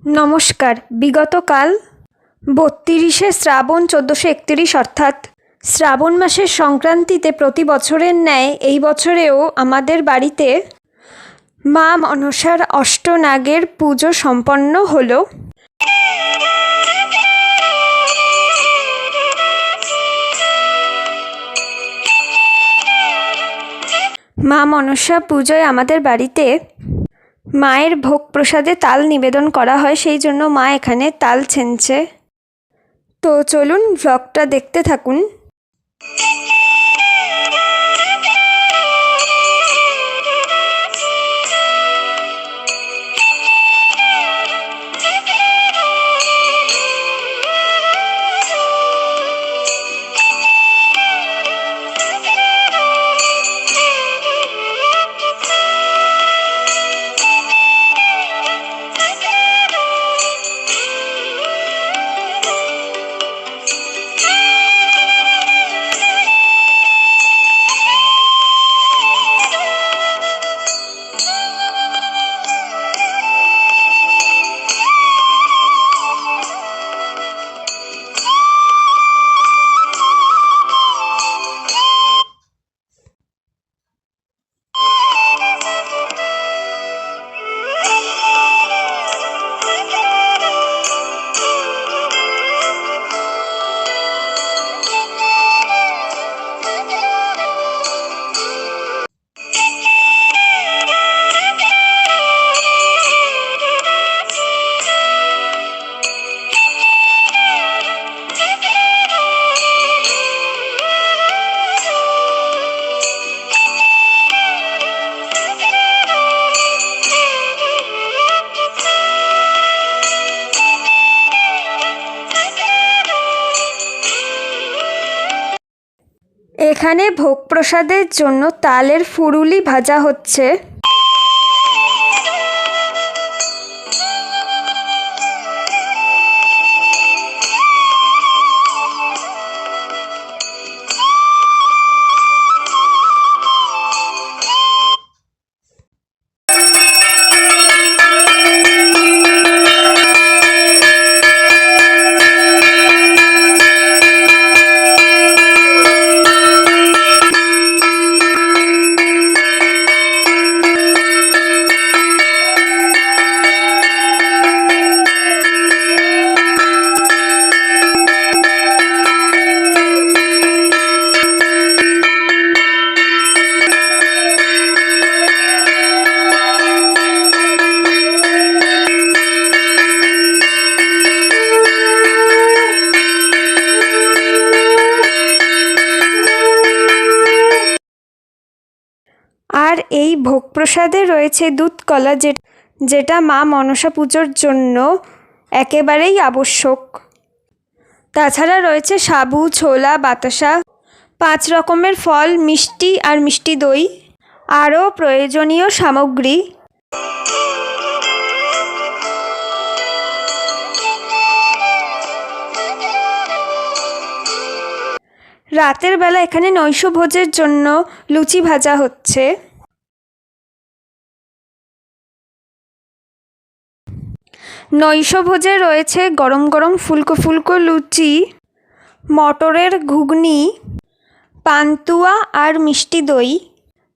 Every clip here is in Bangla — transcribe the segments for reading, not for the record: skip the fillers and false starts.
নমস্কার। বিগতকাল ৩২শে শ্রাবণ ১৪৩১ অর্থাৎ শ্রাবণ মাসের সংক্রান্তিতে প্রতি বছরের ন্যায় এই বছরেও আমাদের বাড়িতে মা মনসার অষ্টনাগের পুজো সম্পন্ন হলো। মা মনসা পুজোয় আমাদের বাড়িতে মায়ের ভোগ প্রসাদে তাল নিবেদন করা হয়, সেই জন্য মা এখানে তাল ছেনছে। তো চলুন ব্লগটা দেখতে থাকুন। এখানে ভোগ প্রসাদের জন্য তালের ফুরুলি ভাজা হচ্ছে। আর এই ভোগ প্রসাদে রয়েছে দুধ কলা, যেটা মা মনসা পুজোর জন্য একেবারেই আবশ্যক। তাছাড়া রয়েছে সাবু, ছোলা, বাতাসা, 5 রকমের ফল, মিষ্টি আর মিষ্টি দই, আরও প্রয়োজনীয় সামগ্রী। রাতের বেলা এখানে নৈশভোজের জন্য লুচি ভাজা হচ্ছে। নৈশভোজে রয়েছে গরম গরম ফুলকো ফুলকো লুচি, মটরের ঘুগনি, পান্তুয়া আর মিষ্টি দই।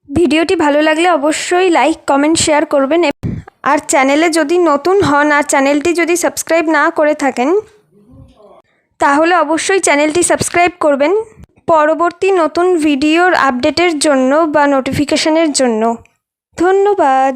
ভিডিওটি ভালো লাগলে অবশ্যই লাইক, কমেন্ট, শেয়ার করবেন। আর চ্যানেলে যদি নতুন হন আর চ্যানেলটি যদি সাবস্ক্রাইব না করে থাকেন তাহলে অবশ্যই চ্যানেলটি সাবস্ক্রাইব করবেন পরবর্তী নতুন ভিডিওর আপডেটের জন্য বা নোটিফিকেশনের জন্য। ধন্যবাদ।